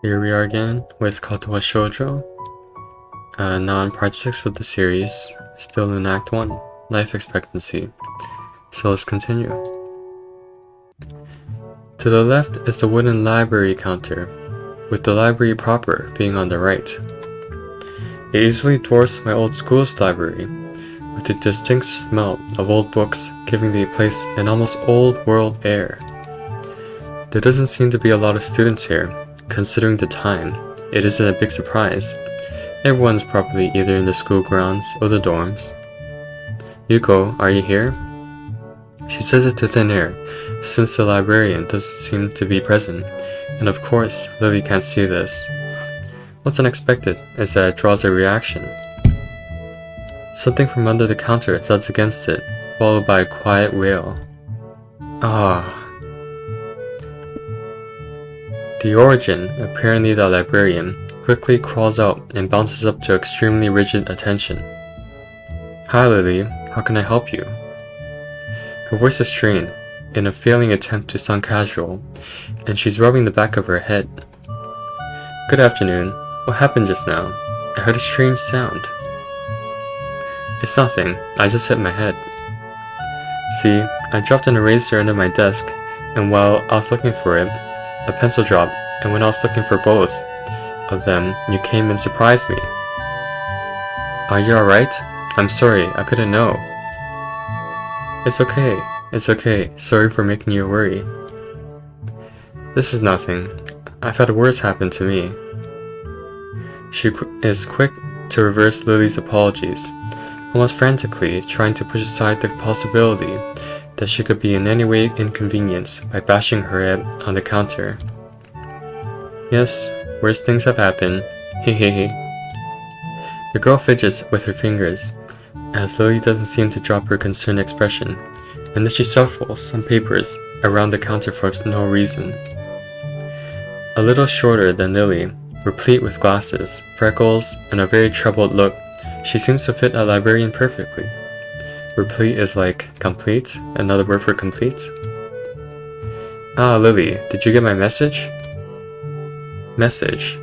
Here we are again with Katawa Shoujo, now in part 6 of the series, still in Act 1, Life Expectancy. So let's continue. To the left is the wooden library counter, with the library proper being on the right. It easily dwarfs my old school's library, with the distinct smell of old books giving the place an almost old-world air. There doesn't seem to be a lot of students here. Considering the time, it isn't a big surprise. Everyone's probably either in the school grounds or the dorms. Yuko, are you here? She says it to thin air, since the librarian doesn't seem to be present, and of course, Lily can't see this. What's unexpected is that it draws a reaction. Something from under the counter thuds against it, followed by a quiet wail. Ah. The origin, apparently the librarian, quickly crawls out and bounces up to extremely rigid attention. Hi Lily, how can I help you? Her voice is strained, in a failing attempt to sound casual, and she's rubbing the back of her head. Good afternoon. What happened just now? I heard a strange sound. It's nothing, I just hit my head. See, I dropped an eraser under my desk, and while I was looking for it, a pencil dropped, and when I was looking for both of them, you came and surprised me. Are you alright? I'm sorry, I couldn't know. It's okay, sorry for making you worry. This is nothing. I've had worse happen to me. She is quick to reverse Lily's apologies, almost frantically trying to push aside the possibility that she could be in any way inconvenienced by bashing her head on the counter. Yes, worse things have happened. Hehehe. The girl fidgets with her fingers, as Lily doesn't seem to drop her concerned expression, and then she shuffles some papers around the counter for no reason. A little shorter than Lily, replete with glasses, freckles, and a very troubled look, she seems to fit a librarian perfectly. Replete is like complete, another word for complete. Ah, Lily, did you get my message? Message?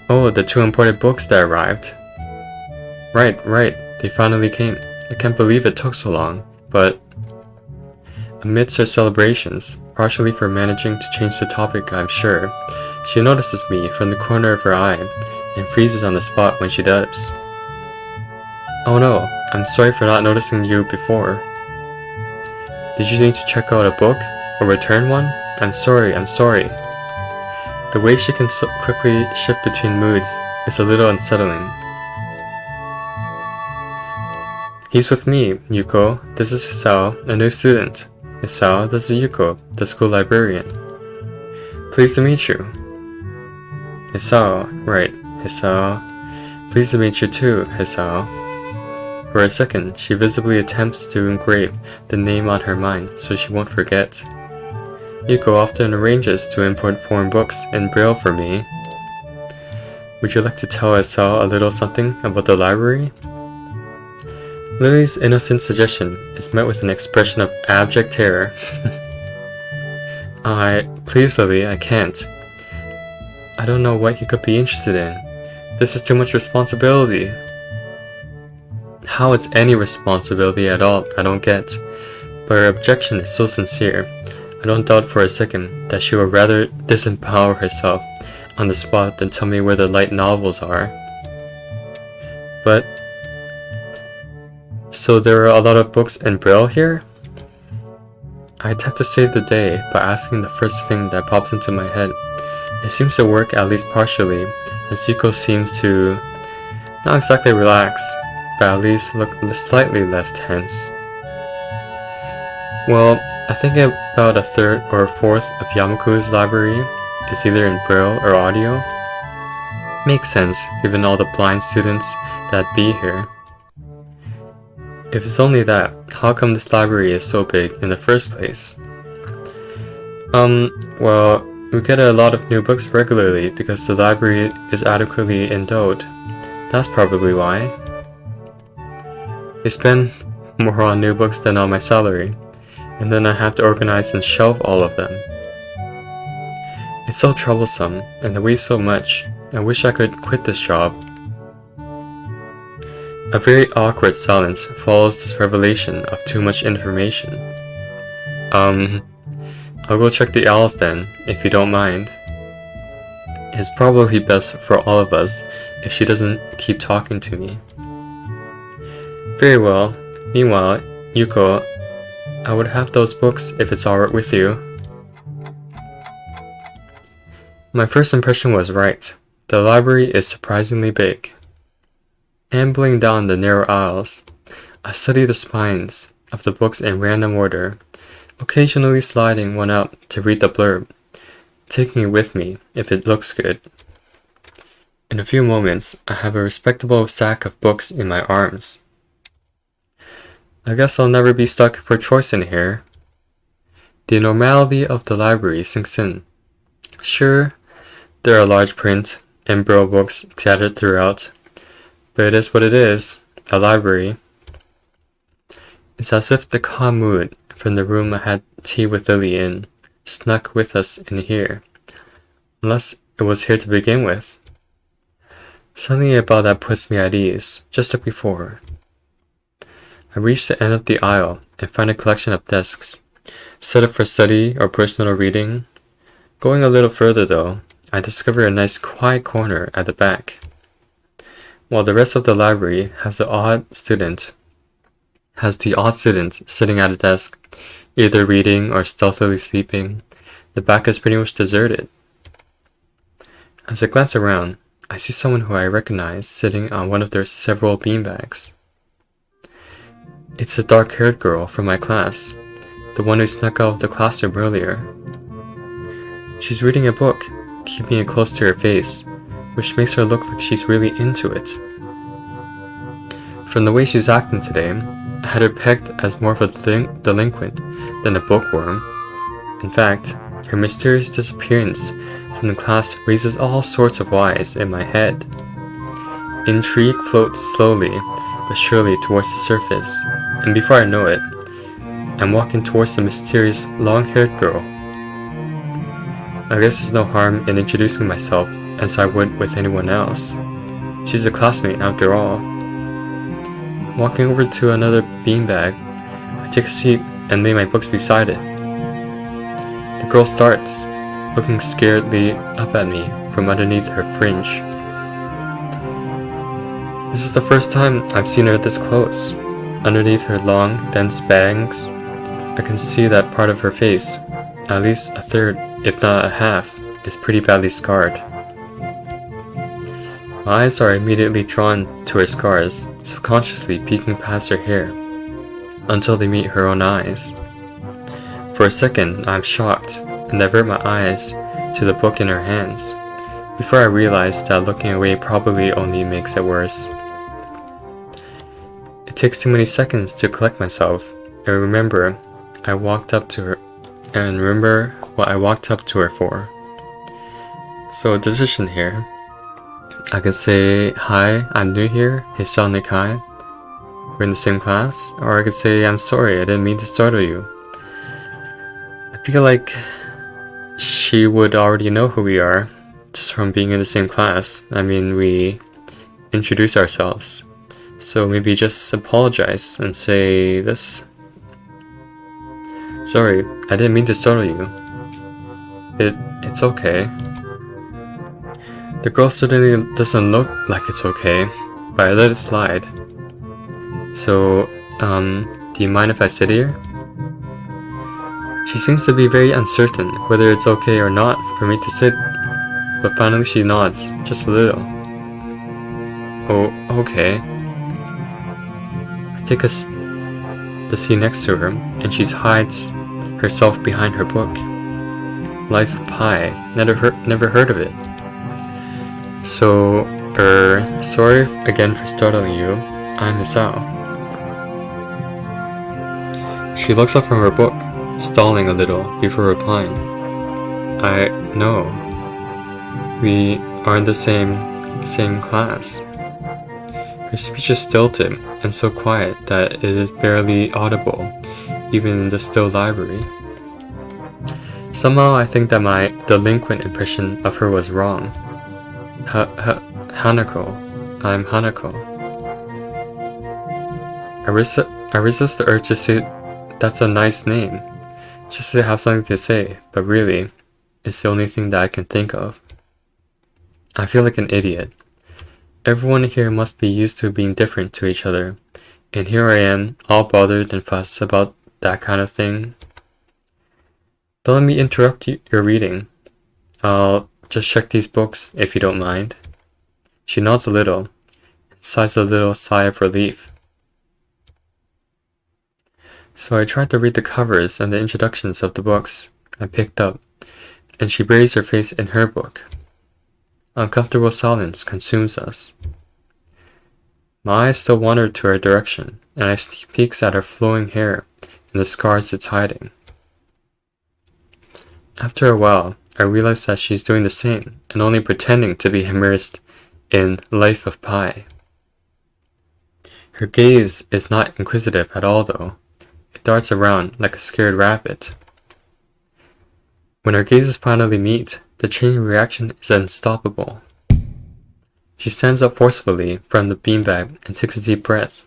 Oh, the 2 important books that arrived. Right, they finally came. I can't believe it took so long, but... Amidst her celebrations, partially for managing to change the topic, I'm sure, she notices me from the corner of her eye, and freezes on the spot when she does. Oh no, I'm sorry for not noticing you before. Did you need to check out a book, or return one? I'm sorry. The way she can so quickly shift between moods is a little unsettling. He's with me, Yuko. This is Hisao, a new student. Hisao, this is Yuko, the school librarian. Pleased to meet you. Hisao, right, Hisao. Pleased to meet you too, Hisao. For a second, she visibly attempts to engrave the name on her mind so she won't forget. Yuko often arranges to import foreign books in Braille for me. Would you like to tell Hisao a little something about the library? Lily's innocent suggestion is met with an expression of abject terror. Please Lily, I can't. I don't know what you could be interested in. This is too much responsibility. How it's any responsibility at all, I don't get. But her objection is so sincere, I don't doubt for a second that she would rather disempower herself on the spot than tell me where the light novels are. But... So there are a lot of books in Braille here? I attempt to save the day by asking the first thing that pops into my head. It seems to work at least partially, as Yuko seems to not exactly relax, but at least look slightly less tense. Well, I think about a third or a fourth of Yamaku's library is either in Braille or audio. Makes sense, given all the blind students that be here. If it's only that, how come this library is so big in the first place? Well, we get a lot of new books regularly because the library is adequately endowed. That's probably why. I spend more on new books than on my salary, and then I have to organize and shelve all of them. It's so troublesome, and I waste so much. I wish I could quit this job. A very awkward silence follows this revelation of too much information. I'll go check the owls then, if you don't mind. It's probably best for all of us if she doesn't keep talking to me. Very well. Meanwhile, Yuko, I would have those books if it's alright with you. My first impression was right. The library is surprisingly big. Ambling down the narrow aisles, I studied the spines of the books in random order, occasionally sliding one out to read the blurb, taking it with me if it looks good. In a few moments, I have a respectable sack of books in my arms. I guess I'll never be stuck for choice in here. The normality of the library sinks in. Sure, there are large print and braille books scattered throughout, but it is what it is, a library. It's as if the calm mood from the room I had tea with Lily in snuck with us in here, unless it was here to begin with. Something about that puts me at ease, just like before. I reach the end of the aisle and find a collection of desks, set up for study or personal reading. Going a little further though, I discover a nice quiet corner at the back. While the rest of the library has the odd student sitting at a desk, either reading or stealthily sleeping, the back is pretty much deserted. As I glance around, I see someone who I recognize sitting on one of their several beanbags. It's a dark-haired girl from my class, the one who snuck out of the classroom earlier. She's reading a book, keeping it close to her face, which makes her look like she's really into it. From the way she's acting today, I had her pegged as more of a delinquent than a bookworm. In fact, her mysterious disappearance from the class raises all sorts of whys in my head. Intrigue floats slowly but surely towards the surface, and before I know it, I'm walking towards the mysterious long-haired girl. I guess there's no harm in introducing myself as I would with anyone else. She's a classmate after all. Walking over to another beanbag, I take a seat and lay my books beside it. The girl starts, looking scaredly up at me from underneath her fringe. This is the first time I've seen her this close. Underneath her long, dense bangs, I can see that part of her face, at least a third, if not a half, is pretty badly scarred. My eyes are immediately drawn to her scars, subconsciously peeking past her hair, until they meet her own eyes. For a second, I'm shocked, and divert my eyes to the book in her hands, before I realize that looking away probably only makes it worse. It takes too many seconds to collect myself, and remember what I walked up to her for. So a decision here. I could say, hi, I'm new here, Hisao Nikai, we're in the same class, or I could say, I'm sorry, I didn't mean to startle you. I feel like she would already know who we are, just from being in the same class. I mean, we introduce ourselves, so maybe just apologize and say this. Sorry, I didn't mean to startle you. It's okay. The girl certainly doesn't look like it's okay, but I let it slide. So, do you mind if I sit here? She seems to be very uncertain whether it's okay or not for me to sit, but finally she nods, just a little. Oh, okay. I take the seat next to her, and she hides herself behind her book. Life of Pi, never heard of it. So, sorry again for startling you. I'm Hisao. She looks up from her book, stalling a little before replying. I know. We are in the same class. Her speech is stilted and so quiet that it is barely audible, even in the still library. Somehow I think that my delinquent impression of her was wrong. Hanako. I'm Hanako. I resist the urge to say that's a nice name, just to have something to say, but really, it's the only thing that I can think of. I feel like an idiot. Everyone here must be used to being different to each other, and here I am, all bothered and fussed about that kind of thing. Don't let me interrupt your reading. I'll just check these books, if you don't mind. She nods a little, and sighs a little sigh of relief. So I tried to read the covers and the introductions of the books I picked up, and she buries her face in her book. Uncomfortable silence consumes us. My eyes still wander to her direction, and I sneak peeks at her flowing hair and the scars it's hiding. After a while, I realize that she's doing the same, and only pretending to be immersed in Life of Pi. Her gaze is not inquisitive at all, though. It darts around like a scared rabbit. When our gazes finally meet, the chain reaction is unstoppable. She stands up forcefully from the beanbag and takes a deep breath.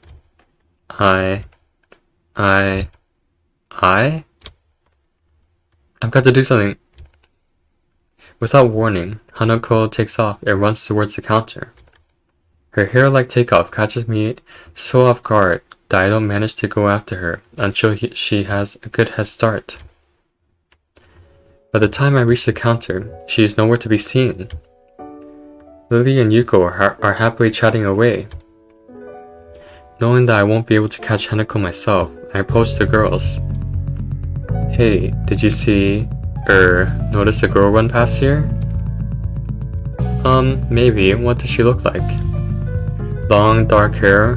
I've got to do something. Without warning, Hanako takes off and runs towards the counter. Her hair-like takeoff catches me so off guard that I don't manage to go after her until she has a good head start. By the time I reach the counter, she is nowhere to be seen. Lily and Yuko are happily chatting away. Knowing that I won't be able to catch Hanako myself, I approach the girls. Hey, did you notice a girl run past here? Maybe. What does she look like? Long, dark hair,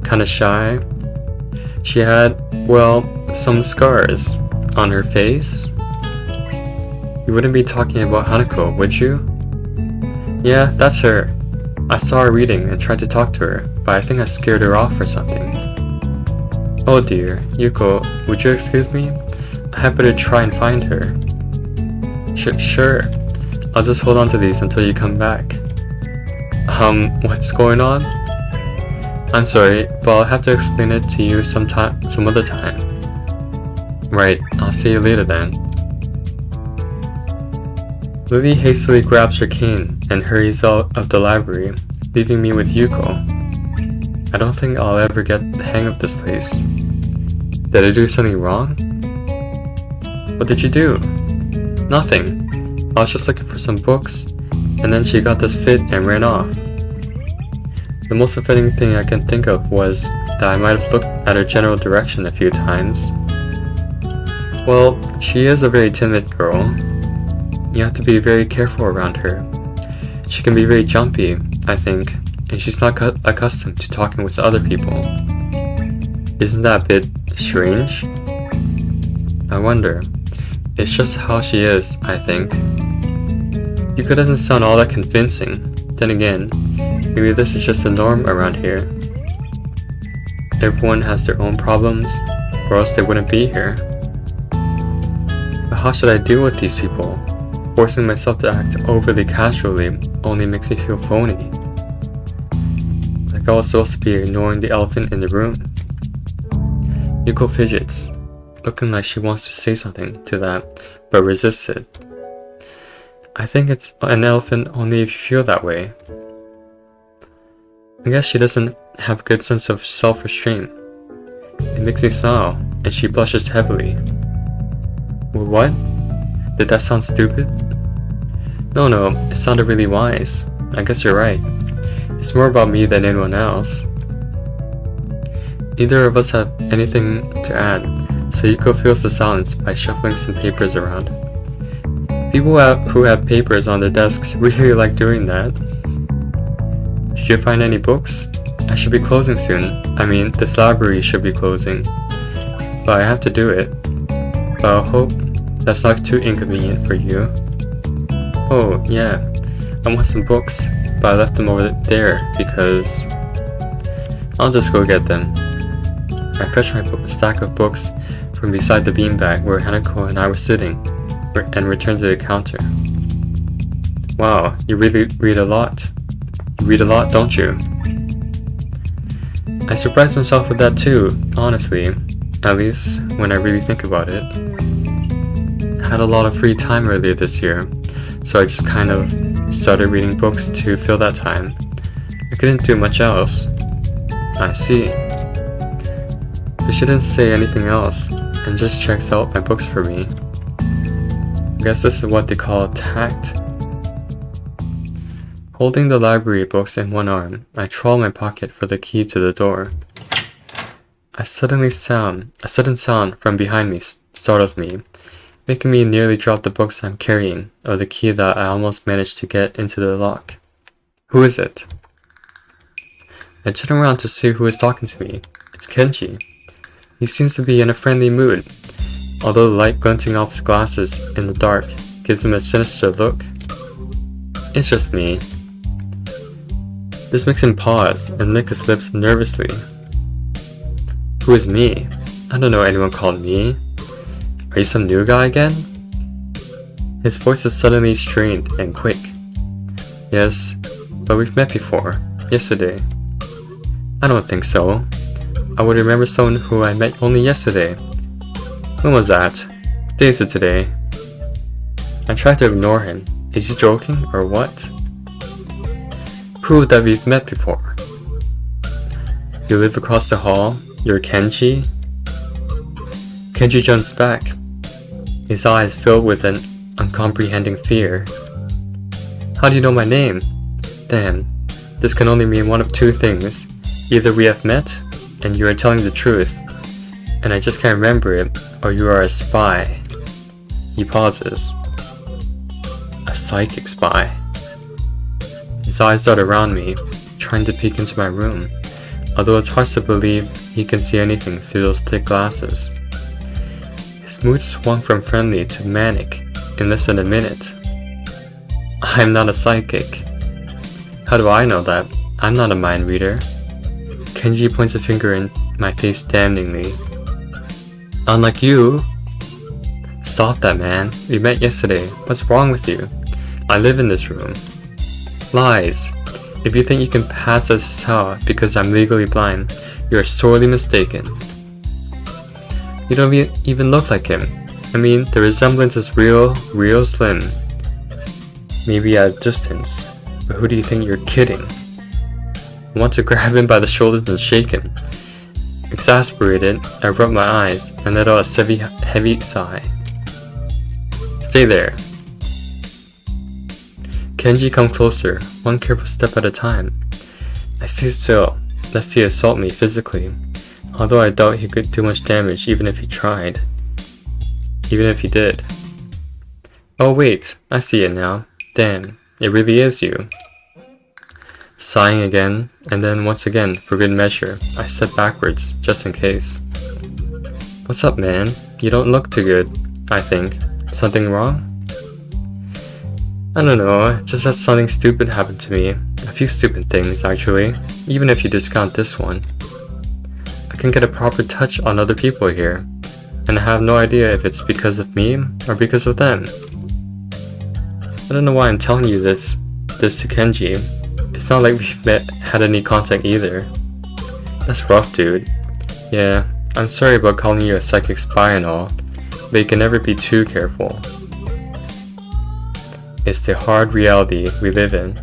kinda shy. She had, well, some scars on her face. You wouldn't be talking about Hanako, would you? Yeah, that's her. I saw her reading and tried to talk to her, but I think I scared her off or something. Oh dear, Yuko, would you excuse me? I had better try and find her. Sure. I'll just hold on to these until you come back. What's going on? I'm sorry, but I'll have to explain it to you some other time. Right, I'll see you later then. Lily hastily grabs her cane and hurries out of the library, leaving me with Yuko. I don't think I'll ever get the hang of this place. Did I do something wrong? What did you do? Nothing. I was just looking for some books, and then she got this fit and ran off. The most offending thing I can think of was that I might have looked at her general direction a few times. Well, she is a very timid girl. You have to be very careful around her. She can be very jumpy, I think, and she's not accustomed to talking with other people. Isn't that a bit strange? I wonder. It's just how she is, I think. Yuko doesn't sound all that convincing. Then again, maybe this is just the norm around here. Everyone has their own problems, or else they wouldn't be here. But how should I deal with these people? Forcing myself to act overly casually only makes me feel phony. Like I was supposed to be ignoring the elephant in the room. Yuko fidgets, looking like she wants to say something to that, but resists it. I think it's an elephant only if you feel that way. I guess she doesn't have a good sense of self-restraint. It makes me smile, and she blushes heavily. What? Did that sound stupid? No, it sounded really wise. I guess you're right. It's more about me than anyone else. Neither of us have anything to add, so Yuko fills the silence by shuffling some papers around. People who have papers on their desks really like doing that. Did you find any books? I should be closing soon. I mean, this library should be closing. But I have to do it. But I hope that's not too inconvenient for you. Oh, yeah. I want some books, but I left them over there because... I'll just go get them. I fetched my stack of books from beside the beanbag where Hanako and I were sitting. and returned to the counter. Wow, you really read a lot. You read a lot, don't you? I surprised myself with that too, honestly. At least, when I really think about it. I had a lot of free time earlier this year, so I just kind of started reading books to fill that time. I couldn't do much else. I see. They shouldn't say anything else, and just checks out my books for me. I guess this is what they call tact. Holding the library books in one arm, I trawl my pocket for the key to the door. A sudden sound from behind me startles me, making me nearly drop the books I'm carrying, or the key that I almost managed to get into the lock. Who is it? I turn around to see who is talking to me. It's Kenji. He seems to be in a friendly mood, although the light glinting off his glasses in the dark gives him a sinister look. It's just me. This makes him pause and lick his lips nervously. Who is me? I don't know anyone called me. Are you some new guy again? His voice is suddenly strained and quick. Yes, but we've met before, yesterday. I don't think so. I would remember someone who I met only yesterday. When was that? What day is it today? I try to ignore him. Is he joking or what? Prove that we've met before. You live across the hall? You're Kenji? Kenji jumps back, his eyes filled with an uncomprehending fear. How do you know my name? Damn, this can only mean one of two things. Either we have met, and you are telling the truth, and I just can't remember it, or you are a spy. He pauses. A psychic spy. His eyes dart around me, trying to peek into my room, although it's hard to believe he can see anything through those thick glasses. His mood swung from friendly to manic in less than a minute. I'm not a psychic. How do I know that? I'm not a mind reader. Kenji points a finger in my face damningly. Unlike you. Stop that, man. We met yesterday. What's wrong with you? I live in this room. Lies. If you think you can pass as Sawa because I'm legally blind, you are sorely mistaken. You don't even look like him. I mean, the resemblance is real slim. Maybe at a distance. But who do you think you're kidding? I want to grab him by the shoulders and shake him. Exasperated, I rub my eyes and let out a heavy sigh. Stay there. Kenji comes closer, one careful step at a time. I stay still, lest he assault me physically, although I doubt he could do much damage even if he tried. Even if he did. Oh wait, I see it now. Damn, it really is you. Sighing again, and then once again, for good measure, I step backwards, just in case. What's up, man? You don't look too good, I think. Something wrong? I don't know, just that something stupid happened to me. A few stupid things, actually, even if you discount this one. I can get a proper touch on other people here, and I have no idea if it's because of me or because of them. I don't know why I'm telling you this to Kenji. It's not like we've had any contact either. That's rough, dude. Yeah, I'm sorry about calling you a psychic spy and all, but you can never be too careful. It's the hard reality we live in.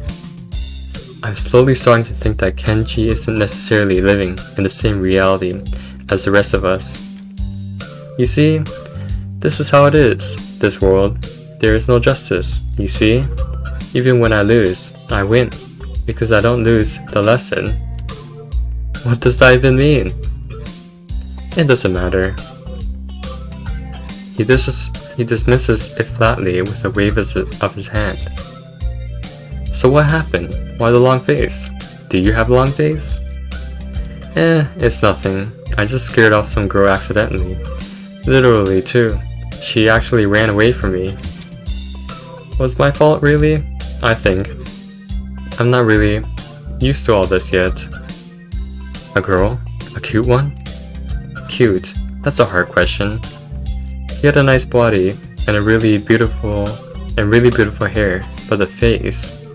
I'm slowly starting to think that Kenji isn't necessarily living in the same reality as the rest of us. You see, this is how it is, this world. There is no justice, you see? Even when I lose, I win, because I don't lose the lesson. What does that even mean? It doesn't matter. He dismisses it flatly with a wave of his hand. So what happened? Why the long face? Do you have a long face? It's nothing. I just scared off some girl accidentally. Literally too. She actually ran away from me. Was my fault really? I think. I'm not really used to all this yet. A girl? A cute one? Cute? That's a hard question. He had a nice body, and really beautiful hair, but the face,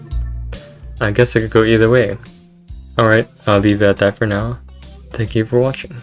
I guess it could go either way. Alright, I'll leave it at that for now. Thank you for watching.